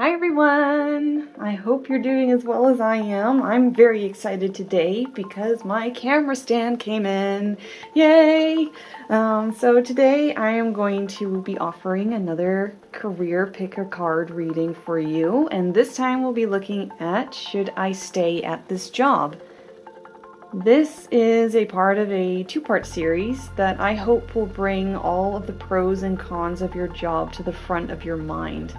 Hi everyone! I hope you're doing as well as I am. I'm very excited today because my camera stand came in. Yay! So today I am going to be offering another career pick a card reading for you, and this time we'll be looking at Should I Stay at This Job? This is a part of a two-part series that I hope will bring all of the pros and cons of your job to the front of your mind.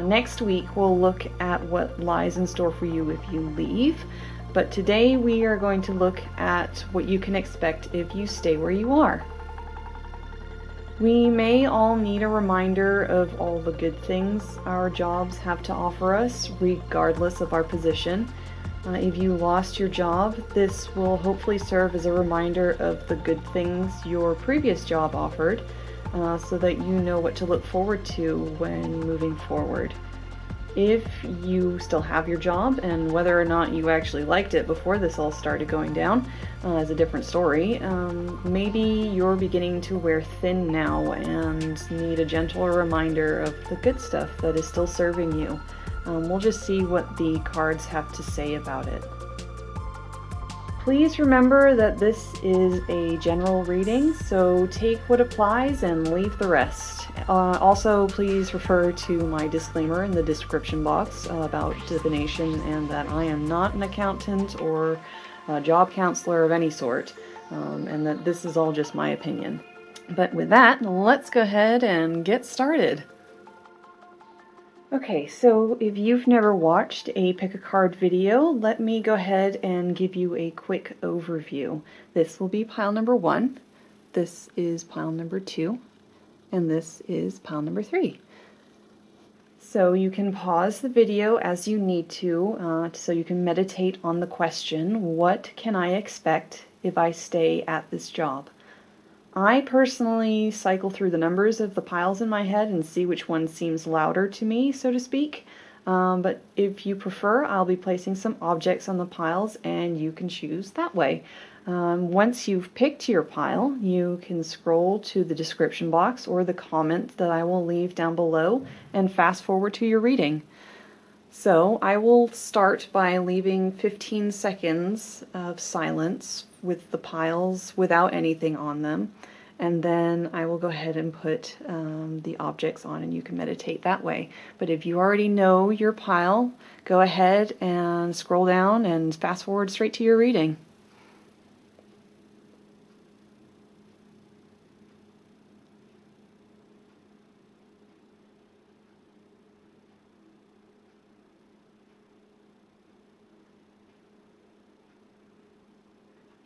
Next week we'll look at what lies in store for you if you leave, but today we are going to look at what you can expect if you stay where you are. We may all need a reminder of all the good things our jobs have to offer us, regardless of our position. If you lost your job, this will hopefully serve as a reminder of the good things your previous job offered, so that you know what to look forward to when moving forward. If you still have your job, and whether or not you actually liked it before this all started going down is a different story. Maybe you're beginning to wear thin now and need a gentle reminder of the good stuff that is still serving you. We'll just see what the cards have to say about it. Please remember that this is a general reading, so take what applies and leave the rest. Also, please refer to my disclaimer in the description box about divination and that I am not an accountant or a job counselor of any sort, and that this is all just my opinion. But with that, let's go ahead and get started. Okay, so if you've never watched a pick a card video, let me go ahead and give you a quick overview. This will be pile number 1, this is pile number 2, and this is pile number 3. So you can pause the video as you need to, so you can meditate on the question, what can I expect if I stay at this job? I personally cycle through the numbers of the piles in my head and see which one seems louder to me, so to speak. But if you prefer, I'll be placing some objects on the piles and you can choose that way. Once you've picked your pile, you can scroll to the description box or the comment that I will leave down below and fast forward to your reading. So I will start by leaving 15 seconds of silence with the piles without anything on them, and then I will go ahead and put the objects on and you can meditate that way. But if you already know your pile, go ahead and scroll down and fast forward straight to your reading.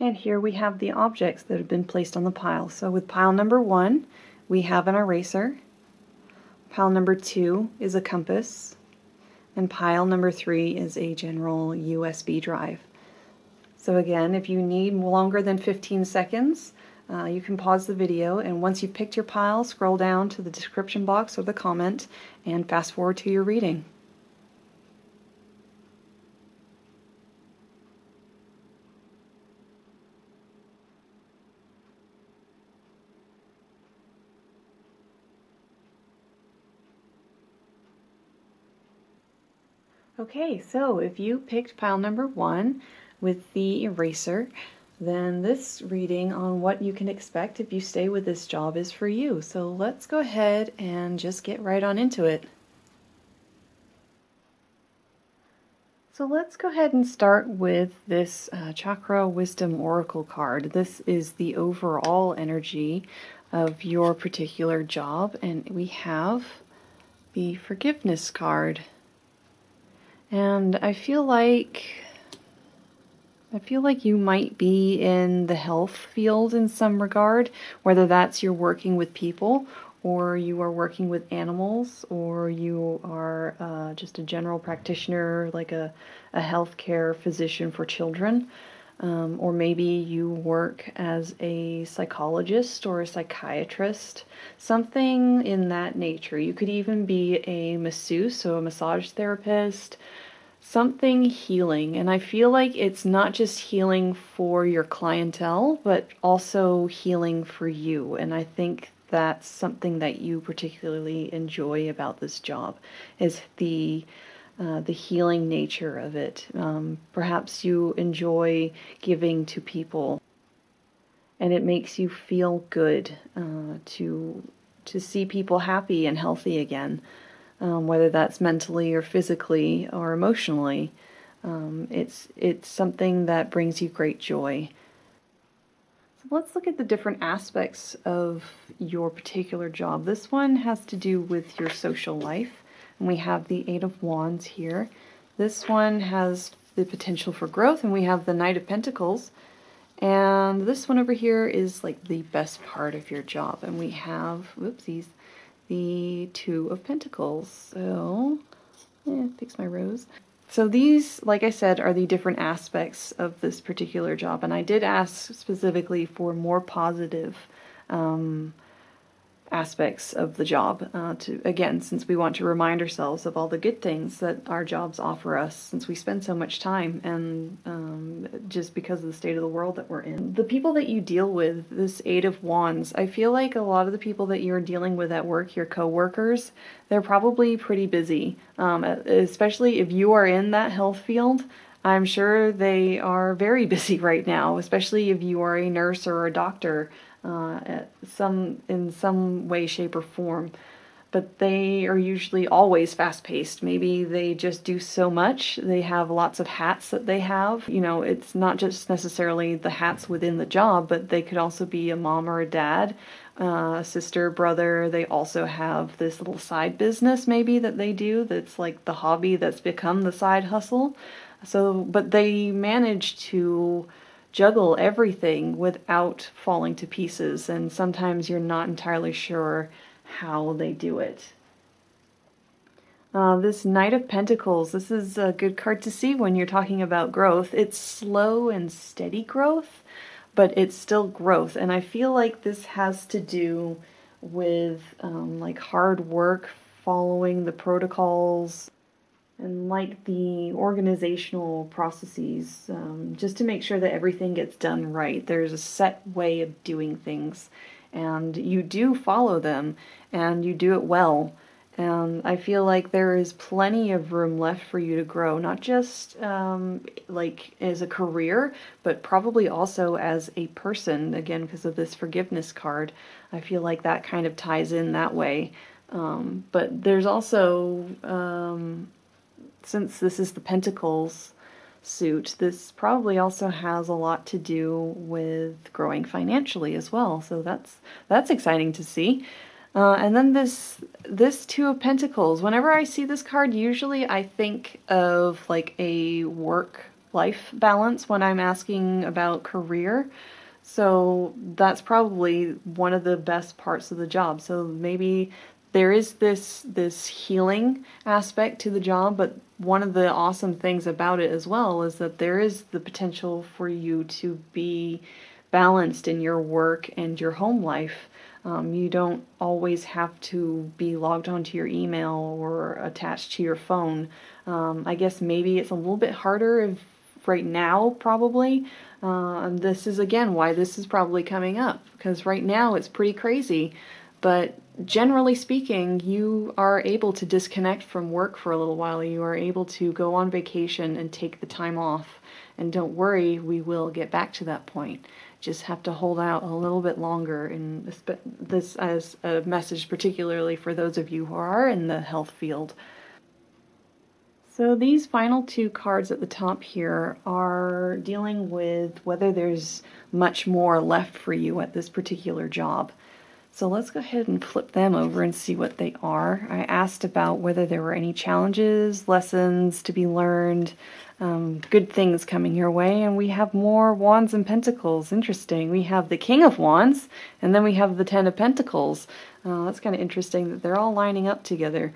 And here we have the objects that have been placed on the pile. So with pile number 1, we have an eraser. Pile number 2 is a compass. And pile number 3 is a general USB drive. So again, if you need longer than 15 seconds, you can pause the video, and once you've picked your pile, scroll down to the description box or the comment and fast forward to your reading. Okay, so if you picked pile number 1 with the eraser, then this reading on what you can expect if you stay with this job is for you. So let's go ahead and just get right on into it. So let's go ahead and start with this Chakra Wisdom Oracle card. This is the overall energy of your particular job, and we have the Forgiveness card. And I feel like you might be in the health field in some regard, whether that's you're working with people, or you are working with animals, or you are just a general practitioner, like a healthcare physician for children, or maybe you work as a psychologist or a psychiatrist, something in that nature. You could even be a masseuse, so a massage therapist, something healing. And I feel like it's not just healing for your clientele, but also healing for you. And I think that's something that you particularly enjoy about this job, is the healing nature of it. Perhaps you enjoy giving to people, and it makes you feel good to see people happy and healthy again, whether that's mentally or physically or emotionally. It's something that brings you great joy. So let's look at the different aspects of your particular job. This one has to do with your social life, and we have the Eight of Wands here. This one has the potential for growth, and we have the Knight of Pentacles. And this one over here is like the best part of your job, and we have, whoopsies, the Two of Pentacles. So, fix my rose. So these, like I said, are the different aspects of this particular job, and I did ask specifically for more positive aspects of the job, again, since we want to remind ourselves of all the good things that our jobs offer us, since we spend so much time, and just because of the state of the world that we're in. The people that you deal with, this Eight of Wands, I feel like a lot of the people that you're dealing with at work, your co-workers, they're probably pretty busy, especially if you are in that health field. I'm sure they are very busy right now, especially if you are a nurse or a doctor. In some way, shape, or form. But they are usually always fast-paced. Maybe they just do so much. They have lots of hats that they have. You know, it's not just necessarily the hats within the job, but they could also be a mom or a dad, a sister, brother. They also have this little side business maybe that they do that's like the hobby that's become the side hustle. So, but they manage to juggle everything without falling to pieces, and sometimes you're not entirely sure how they do it. This Knight of Pentacles, this is a good card to see when you're talking about growth. It's slow and steady growth, but it's still growth, and I feel like this has to do with like hard work, following the protocols, and like the organizational processes, just to make sure that everything gets done right. There's a set way of doing things, and you do follow them, and you do it well. And I feel like there is plenty of room left for you to grow, not just like as a career, but probably also as a person, again, because of this forgiveness card. I feel like that kind of ties in that way. But there's also, since this is the Pentacles suit, this probably also has a lot to do with growing financially as well. So that's exciting to see. And then this Two of Pentacles. Whenever I see this card, usually I think of like a work-life balance when I'm asking about career. So that's probably one of the best parts of the job. So maybe there is this healing aspect to the job, but one of the awesome things about it as well is that there is the potential for you to be balanced in your work and your home life. You don't always have to be logged onto your email or attached to your phone. I guess maybe it's a little bit harder if right now, probably. This is again why this is probably coming up, because right now it's pretty crazy. But generally speaking, you are able to disconnect from work for a little while. You are able to go on vacation and take the time off. And don't worry, we will get back to that point. Just have to hold out a little bit longer. And this as a message particularly for those of you who are in the health field. So these final two cards at the top here are dealing with whether there's much more left for you at this particular job. So let's go ahead and flip them over and see what they are. I asked about whether there were any challenges, lessons to be learned, good things coming your way, and we have more Wands and Pentacles. Interesting. We have the King of Wands, and then we have the Ten of Pentacles. That's kind of interesting that they're all lining up together.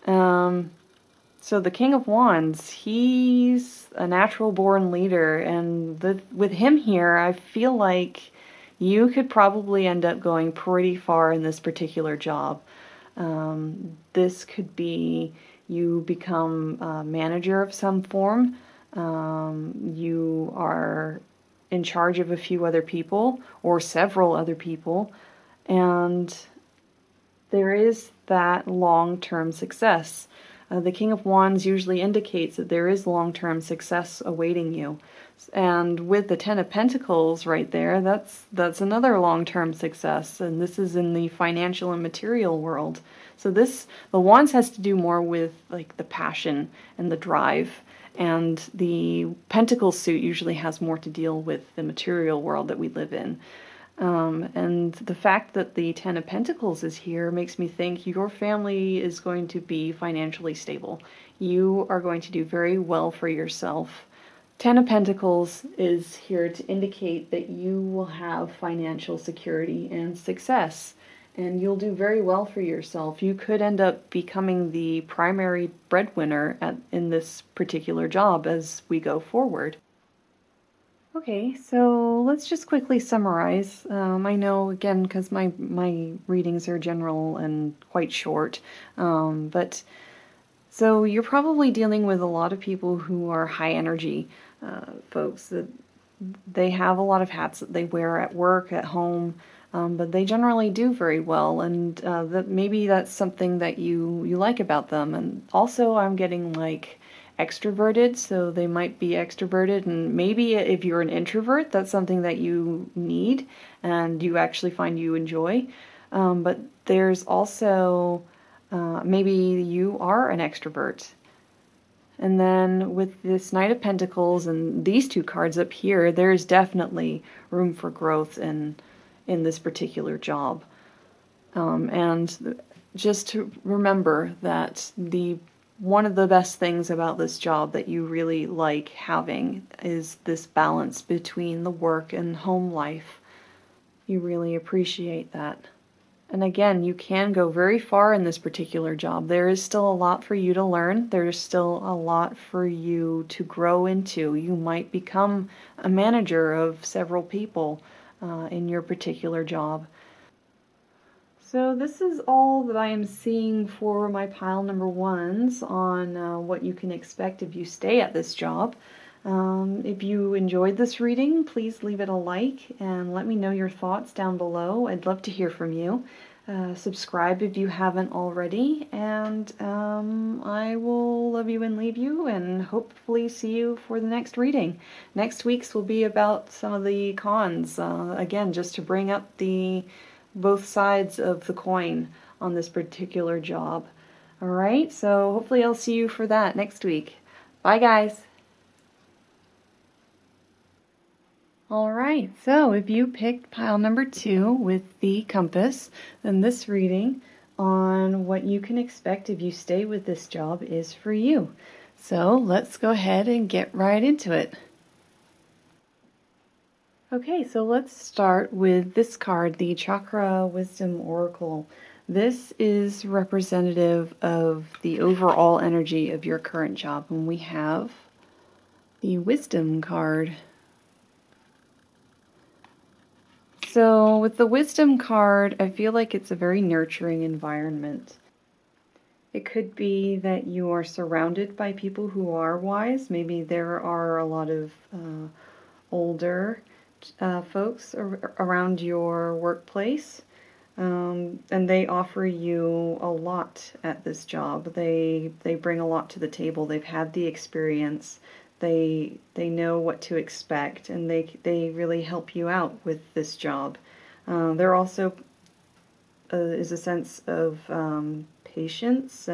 So the King of Wands, he's a natural born leader, and with him here, I feel like you could probably end up going pretty far in this particular job. This could be you become a manager of some form. You are in charge of a few other people or several other people, and there is that long-term success. The King of Wands usually indicates that there is long-term success awaiting you. And with the Ten of Pentacles right there, that's another long-term success, and this is in the financial and material world. So the Wands has to do more with like the passion and the drive, and the Pentacles suit usually has more to deal with the material world that we live in. And the fact that the Ten of Pentacles is here makes me think your family is going to be financially stable. You are going to do very well for yourself. Ten of Pentacles is here to indicate that you will have financial security and success, and you'll do very well for yourself. You could end up becoming the primary breadwinner in this particular job as we go forward. Okay, so let's just quickly summarize. I know, again, because my readings are general and quite short, but so you're probably dealing with a lot of people who are high energy folks. That they have a lot of hats that they wear at work, at home, but they generally do very well, and that maybe that's something that you like about them. And also, I'm getting like extroverted, so they might be extroverted, and maybe if you're an introvert, that's something that you need and you actually find you enjoy. But there's also maybe you are an extrovert. And then with this Knight of Pentacles and these two cards up here, there's definitely room for growth in this particular job. And just to remember that one of the best things about this job that you really like having is this balance between the work and home life. You really appreciate that. And again, you can go very far in this particular job. There is still a lot for you to learn. There's still a lot for you to grow into. You might become a manager of several people in your particular job. So this is all that I am seeing for my pile number ones on what you can expect if you stay at this job. If you enjoyed this reading, please leave it a like and let me know your thoughts down below. I'd love to hear from you. Subscribe if you haven't already, and I will love you and leave you and hopefully see you for the next reading. Next week's will be about some of the cons, again, just to bring up both sides of the coin on this particular job. Alright, so hopefully I'll see you for that next week. Bye guys! Alright, so if you picked pile number 2 with the compass, then this reading on what you can expect if you stay with this job is for you. So let's go ahead and get right into it. Okay, so let's start with this card, the Chakra Wisdom Oracle. This is representative of the overall energy of your current job, and we have the Wisdom card. So with the Wisdom card, I feel like it's a very nurturing environment. It could be that you are surrounded by people who are wise. Maybe there are a lot of older folks around your workplace, and they offer you a lot at this job. They bring a lot to the table. They've had the experience. They know what to expect, and they really help you out with this job. There also is a sense of patience,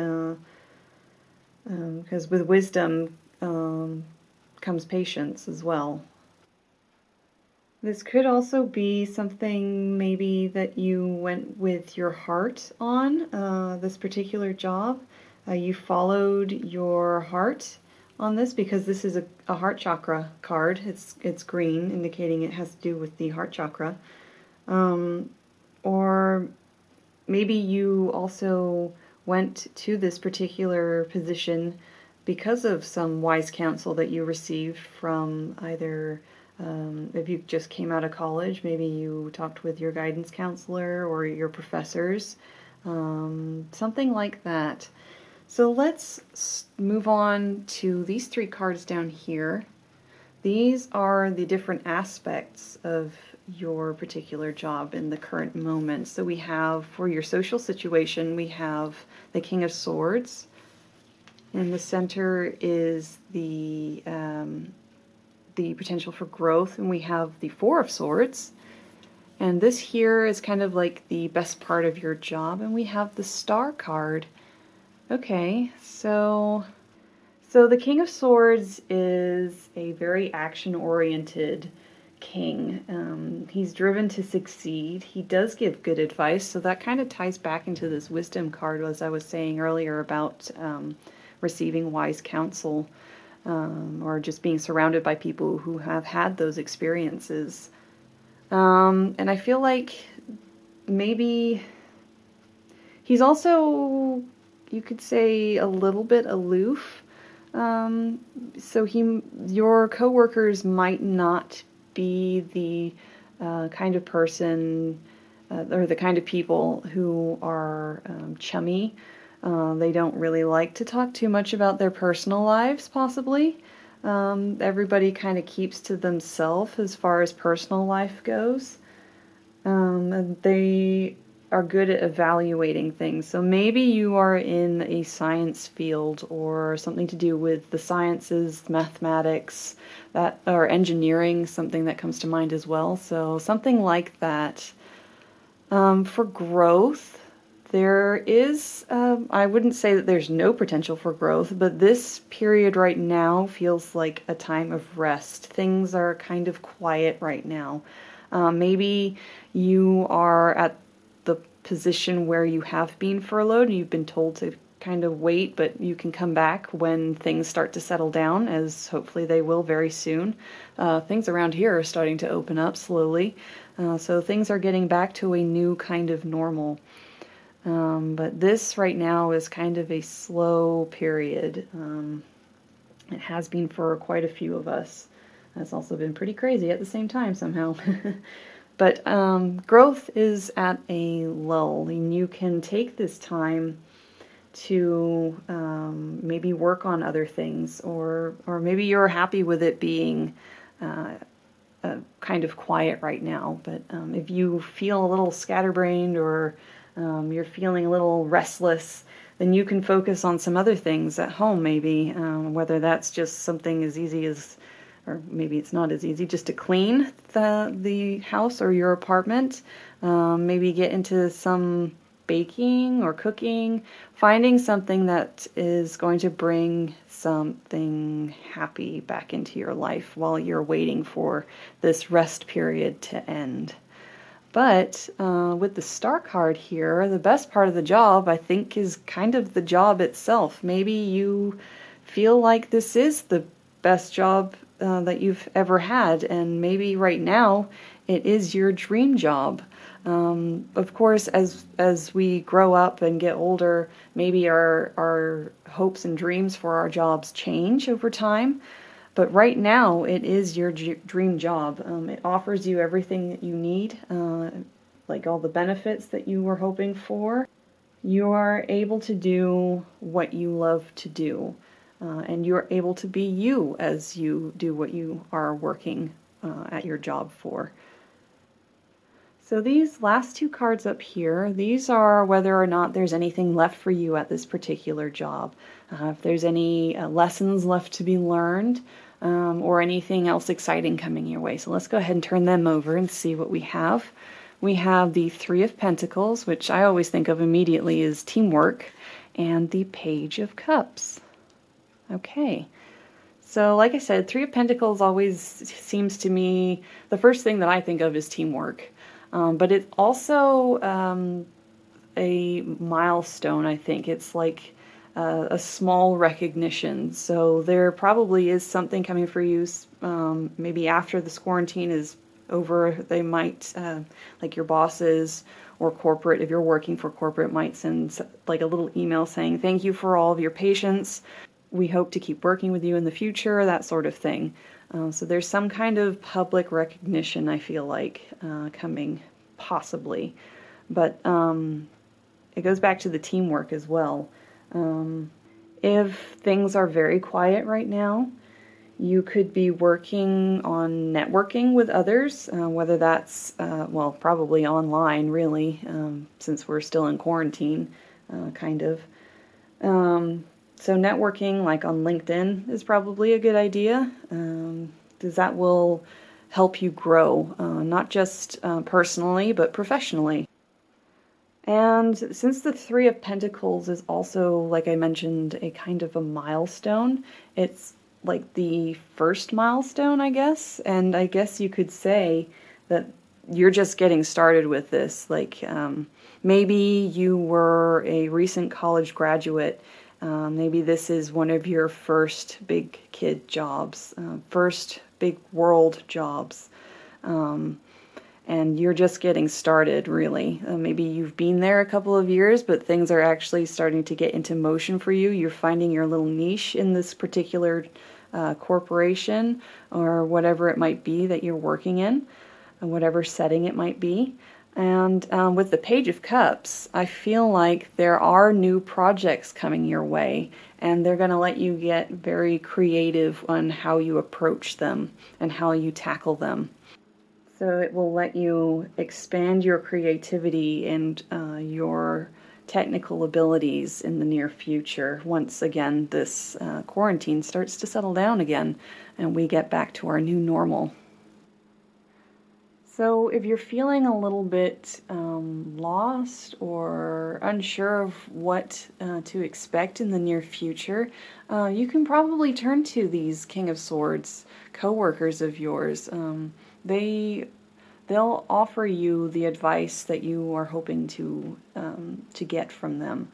because with wisdom comes patience as well. This could also be something maybe that you went with your heart on, this particular job. You followed your heart on this because this is a heart chakra card. It's green, indicating it has to do with the heart chakra. Or maybe you also went to this particular position because of some wise counsel that you received from either if you just came out of college, maybe you talked with your guidance counselor or your professors, something like that. So let's move on to these 3 cards down here. These are the different aspects of your particular job in the current moment. So we have, for your social situation, we have the King of Swords. In the center is the potential for growth, and we have the Four of Swords. And this here is kind of like the best part of your job, and we have the Star card. Okay, so the King of Swords is a very action-oriented king. He's driven to succeed. He does give good advice, so that kind of ties back into this wisdom card, as I was saying earlier about receiving wise counsel, or just being surrounded by people who have had those experiences. And I feel like maybe he's also, you could say, a little bit aloof. So your coworkers might not be the kind of person or the kind of people who are chummy. They don't really like to talk too much about their personal lives, possibly. Everybody kind of keeps to themselves as far as personal life goes. And they are good at evaluating things. So maybe you are in a science field or something to do with the sciences, mathematics, or engineering, something that comes to mind as well. So something like that. For growth, there is, I wouldn't say that there's no potential for growth, but this period right now feels like a time of rest. Things are kind of quiet right now. Maybe you are at the position where you have been furloughed and you've been told to kind of wait, but you can come back when things start to settle down, as hopefully they will very soon. Things around here are starting to open up slowly, so things are getting back to a new kind of normal. But this right now is kind of a slow period. It has been for quite a few of us. It's also been pretty crazy at the same time somehow. But growth is at a lull, and you can take this time to maybe work on other things, or maybe you're happy with it being kind of quiet right now. But if you feel a little scatterbrained, or you're feeling a little restless, then you can focus on some other things at home, maybe, whether that's just something as easy as, or maybe it's not as easy, just to clean the house or your apartment. Maybe get into some baking or cooking, finding something that is going to bring something happy back into your life while you're waiting for this rest period to end. But with the Star card here, the best part of the job, I think, is kind of the job itself. Maybe you feel like this is the best job that you've ever had, and maybe right now it is your dream job. Of course, as we grow up and get older, maybe our hopes and dreams for our jobs change over time. But right now, it is your dream job. It offers you everything that you need, like all the benefits that you were hoping for. You are able to do what you love to do, and you're able to be you as you do what you are working at your job for. So these last two cards up here, these are whether or not there's anything left for you at this particular job. If there's any lessons left to be learned, or anything else exciting coming your way. So let's go ahead and turn them over and see what we have. We have the Three of Pentacles, which I always think of immediately as teamwork, and the Page of Cups. Okay, so like I said, Three of Pentacles always seems to me, the first thing that I think of is teamwork. But it's also a milestone, I think. It's like a small recognition. So there probably is something coming for you, maybe after this quarantine is over. They might, like your bosses or corporate, if you're working for corporate, might send like a little email saying, thank you for all of your patience. We hope to keep working with you in the future, that sort of thing. So there's some kind of public recognition, I feel like, coming, possibly. But it goes back to the teamwork as well. If things are very quiet right now, You could be working on networking with others, whether that's, well, probably online, really, since we're still in quarantine, kind of. So networking, like on LinkedIn, is probably a good idea, because that will help you grow, not just personally, but professionally. And since the Three of Pentacles is also, like I mentioned, a kind of a milestone, it's like the first milestone, I guess. And I guess you could say that you're just getting started with this. Like, maybe you were a recent college graduate. Maybe this is one of your first big kid jobs, first big world jobs. And you're just getting started, really. Maybe you've been there a couple of years, but things are actually starting to get into motion for you. You're finding your little niche in this particular corporation or whatever it might be that you're working in, whatever setting it might be. And with the Page of Cups, I feel like there are new projects coming your way, and they're going to let you get very creative on how you approach them and how you tackle them. So it will let you expand your creativity and your technical abilities in the near future once again this quarantine starts to settle down again and we get back to our new normal. So if you're feeling a little bit lost or unsure of what to expect in the near future, you can probably turn to these King of Swords co-workers of yours. They'll offer you the advice that you are hoping to get from them.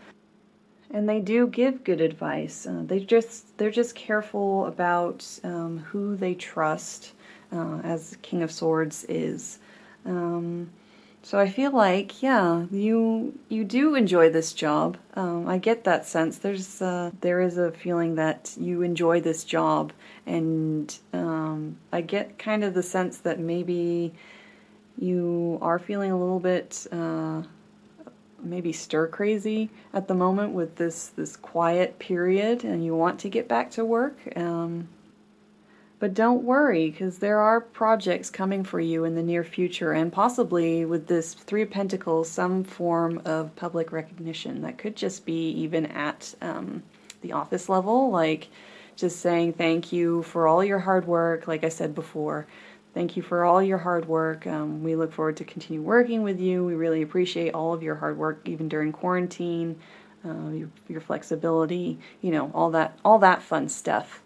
And they do give good advice. They're just careful about who they trust, as King of Swords is. So I feel like, yeah, you do enjoy this job. I get that sense. There is a feeling that you enjoy this job, and I get kind of the sense that maybe you are feeling a little bit maybe stir crazy at the moment with this quiet period, and you want to get back to work. But don't worry, because there are projects coming for you in the near future, and possibly with this Three of Pentacles, some form of public recognition. That could just be even at the office level, like just saying thank you for all your hard work, like I said before. Thank you for all your hard work. We look forward to continue working with you. We really appreciate all of your hard work, even during quarantine, your flexibility, you know, all that fun stuff.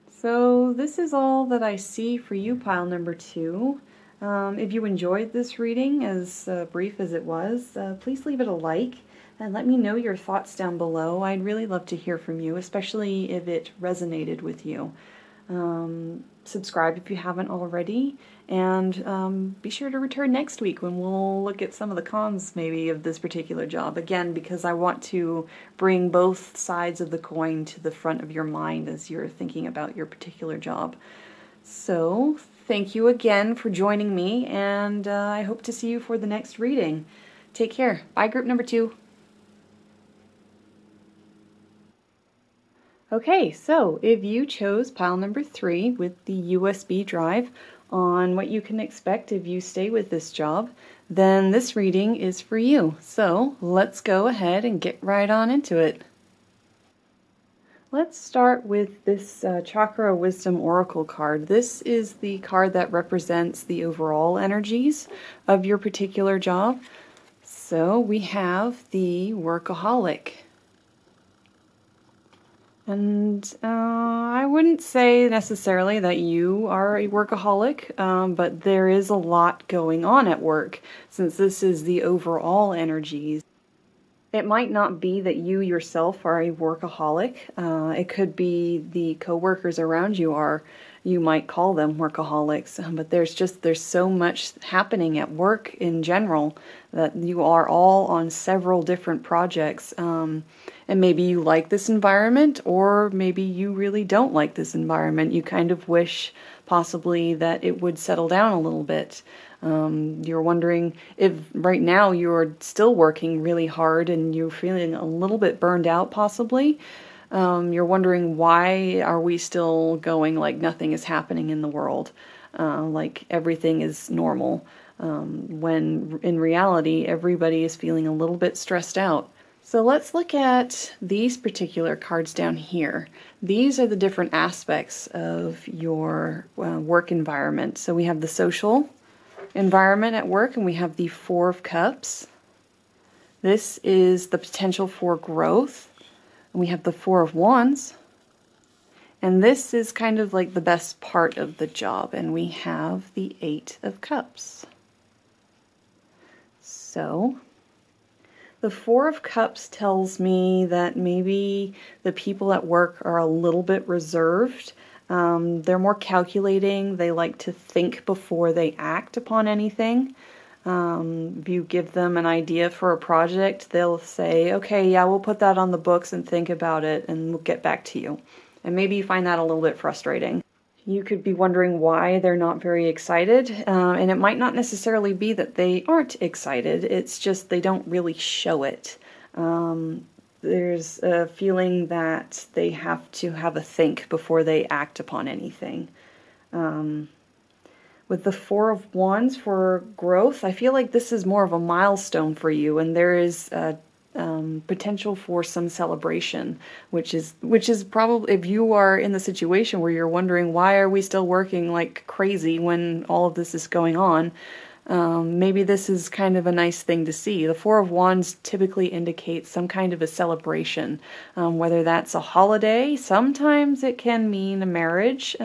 So this is all that I see for you, pile number 2. If you enjoyed this reading, as brief as it was, please leave it a like and let me know your thoughts down below. I'd really love to hear from you, especially if it resonated with you. Subscribe if you haven't already, and be sure to return next week when we'll look at some of the cons maybe of this particular job, again because I want to bring both sides of the coin to the front of your mind as you're thinking about your particular job. So thank you again for joining me, and I hope to see you for the next reading. Take care. Bye, group number 2. Okay, so if you chose pile number 3 with the USB drive on what you can expect if you stay with this job, then this reading is for you. So let's go ahead and get right on into it. Let's start with this Chakra Wisdom Oracle card. This is the card that represents the overall energies of your particular job. So we have the Workaholic. And I wouldn't say necessarily that you are a workaholic, but there is a lot going on at work, since this is the overall energies. It might not be that you yourself are a workaholic. It could be the coworkers around you are. You might call them workaholics, but there's so much happening at work in general that you are all on several different projects. And maybe you like this environment, or maybe you really don't like this environment. You kind of wish possibly that it would settle down a little bit. You're wondering if right now you're still working really hard and you're feeling a little bit burned out possibly. You're wondering, why are we still going like nothing is happening in the world, like everything is normal, when in reality everybody is feeling a little bit stressed out. So let's look at these particular cards down here. These are the different aspects of your work environment. So we have the social environment at work, and we have the Four of Cups. This is the potential for growth. And we have the Four of Wands. And this is kind of like the best part of the job. And we have the Eight of Cups. So the Four of Cups tells me that maybe the people at work are a little bit reserved. They're more calculating. They like to think before they act upon anything. If you give them an idea for a project, they'll say, okay, yeah, we'll put that on the books and think about it and we'll get back to you. And maybe you find that a little bit frustrating. You could be wondering why they're not very excited, and it might not necessarily be that they aren't excited, it's just they don't really show it. There's a feeling that they have to have a think before they act upon anything. With the Four of Wands for growth, I feel like this is more of a milestone for you, and there is potential for some celebration, which is probably, if you are in the situation where you're wondering why are we still working like crazy when all of this is going on, maybe this is kind of a nice thing to see. The Four of Wands typically indicates some kind of a celebration, whether that's a holiday. Sometimes it can mean a marriage,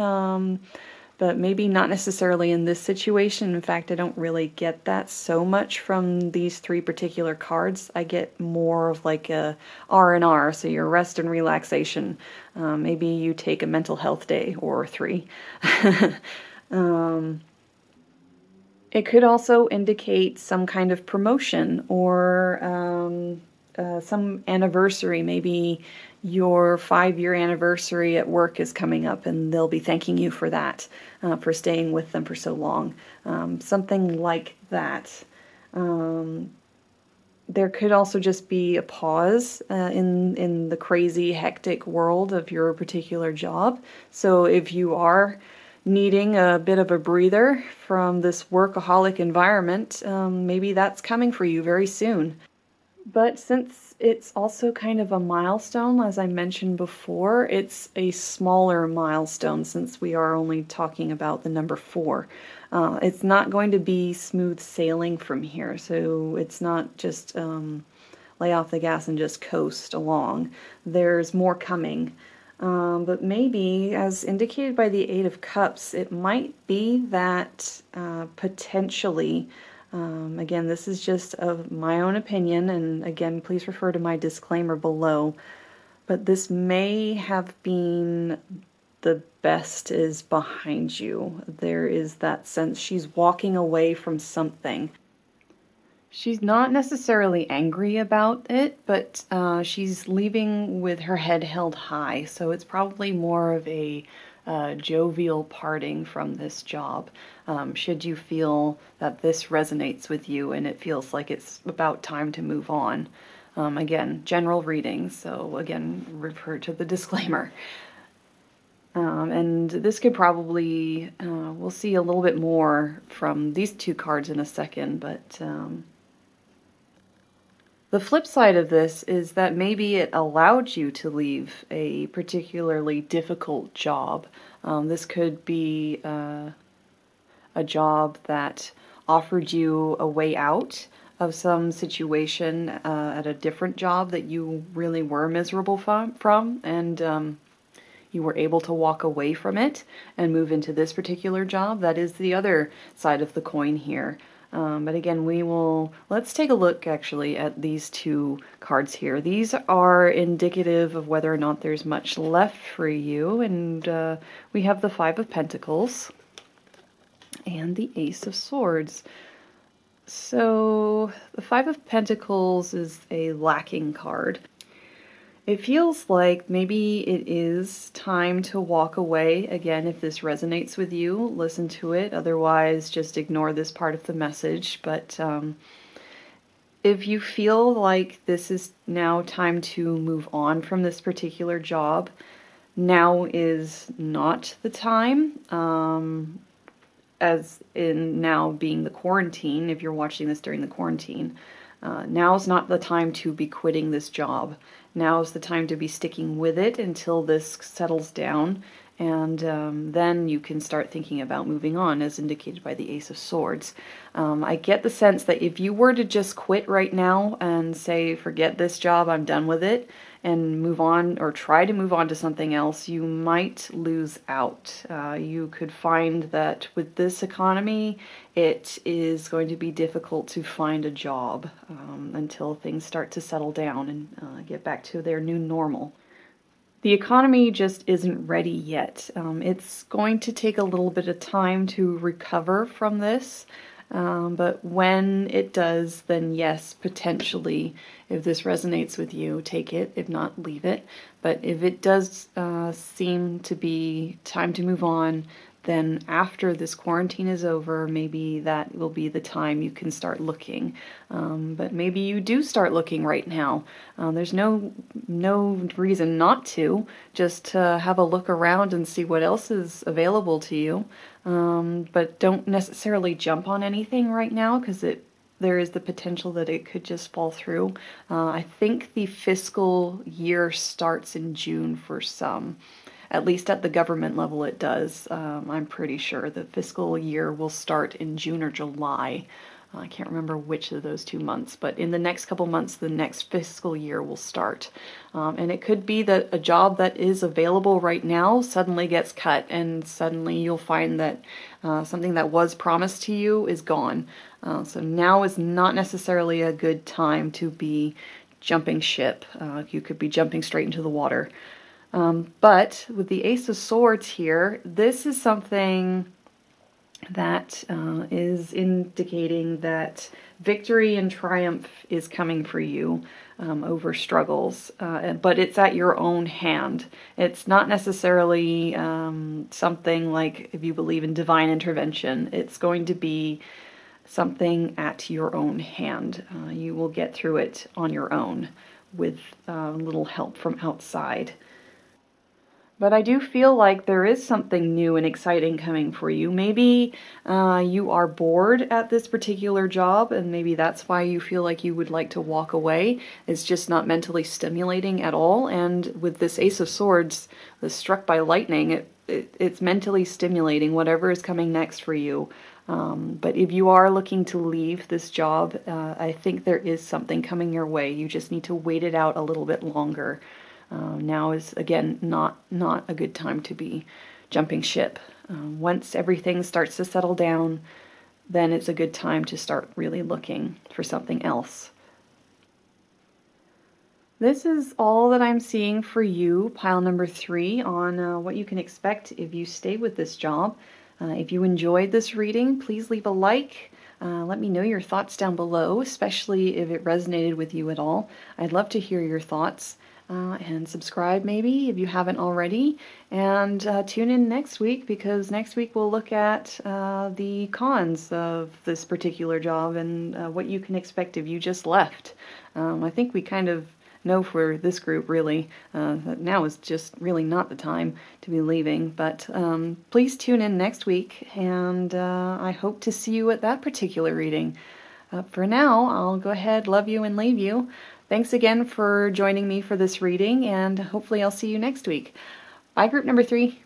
but maybe not necessarily in this situation. In fact, I don't really get that so much from these three particular cards. I get more of like a R&R, so your rest and relaxation. Maybe you take a mental health day or three. It could also indicate some kind of promotion or some anniversary. Maybe your 5-year anniversary at work is coming up and they'll be thanking you for that, for staying with them for so long. Something like that. There could also just be a pause in the crazy, hectic world of your particular job. So if you are needing a bit of a breather from this workaholic environment, maybe that's coming for you very soon. But since it's also kind of a milestone, as I mentioned before, it's a smaller milestone since we are only talking about the number 4. It's not going to be smooth sailing from here, so it's not just lay off the gas and just coast along. There's more coming. But maybe, as indicated by the Eight of Cups, it might be that potentially, again, this is just of my own opinion, and again, please refer to my disclaimer below, but this may have been the best is behind you. There is that sense she's walking away from something. She's not necessarily angry about it, but she's leaving with her head held high, so it's probably more of a jovial parting from this job. Should you feel that this resonates with you and it feels like it's about time to move on. Again, general reading, so again, refer to the disclaimer. And this could probably, we'll see a little bit more from these two cards in a second, but the flip side of this is that maybe it allowed you to leave a particularly difficult job. This could be a job that offered you a way out of some situation at a different job that you really were miserable from, and you were able to walk away from it and move into this particular job. That is the other side of the coin here. But again, let's take a look actually at these two cards here. These are indicative of whether or not there's much left for you, and we have the Five of Pentacles and the Ace of Swords. So the Five of Pentacles is a lacking card. It feels like maybe it is time to walk away. Again, if this resonates with you, listen to it. Otherwise, just ignore this part of the message. But if you feel like this is now time to move on from this particular job, now is not the time. As in now being the quarantine, if you're watching this during the quarantine, now's not the time to be quitting this job. Now's the time to be sticking with it until this settles down, and then you can start thinking about moving on, as indicated by the Ace of Swords. I get the sense that if you were to just quit right now and say, forget this job, I'm done with it, and move on, or try to move on to something else, you might lose out. You could find that with this economy, it is going to be difficult to find a job until things start to settle down and get back to their new normal. The economy just isn't ready yet. It's going to take a little bit of time to recover from this. But when it does, then yes, potentially, if this resonates with you, take it. If not, leave it. But if it does seem to be time to move on, then after this quarantine is over, maybe that will be the time you can start looking. But maybe you do start looking right now. There's no reason not to, just to have a look around and see what else is available to you. But don't necessarily jump on anything right now, because there is the potential that it could just fall through. I think the fiscal year starts in June for some. At least at the government level it does. I'm pretty sure the fiscal year will start in June or July. I can't remember which of those 2 months, but in the next couple months, the next fiscal year will start. And it could be that a job that is available right now suddenly gets cut, and suddenly you'll find that something that was promised to you is gone. So now is not necessarily a good time to be jumping ship. You could be jumping straight into the water. But with the Ace of Swords here, this is something that is indicating that victory and triumph is coming for you over struggles, but it's at your own hand. It's not necessarily something like, if you believe in divine intervention, it's going to be something at your own hand. You will get through it on your own with little help from outside. But I do feel like there is something new and exciting coming for you. Maybe you are bored at this particular job, and maybe that's why you feel like you would like to walk away. It's just not mentally stimulating at all. And with this Ace of Swords, the struck by lightning, it's mentally stimulating, whatever is coming next for you. But if you are looking to leave this job, I think there is something coming your way. You just need to wait it out a little bit longer. Now is, again, not a good time to be jumping ship. Once everything starts to settle down, then it's a good time to start really looking for something else. This is all that I'm seeing for you, pile number 3, on what you can expect if you stay with this job. If you enjoyed this reading, please leave a like. Let me know your thoughts down below, especially if it resonated with you at all. I'd love to hear your thoughts. And subscribe maybe if you haven't already, and tune in next week, because next week we'll look at the cons of this particular job and what you can expect if you just left. I think we kind of know for this group really that now is just really not the time to be leaving, but please tune in next week, and I hope to see you at that particular reading. For now, I'll go ahead, love you, and leave you. Thanks again for joining me for this reading, and hopefully I'll see you next week. Bye, group number 3.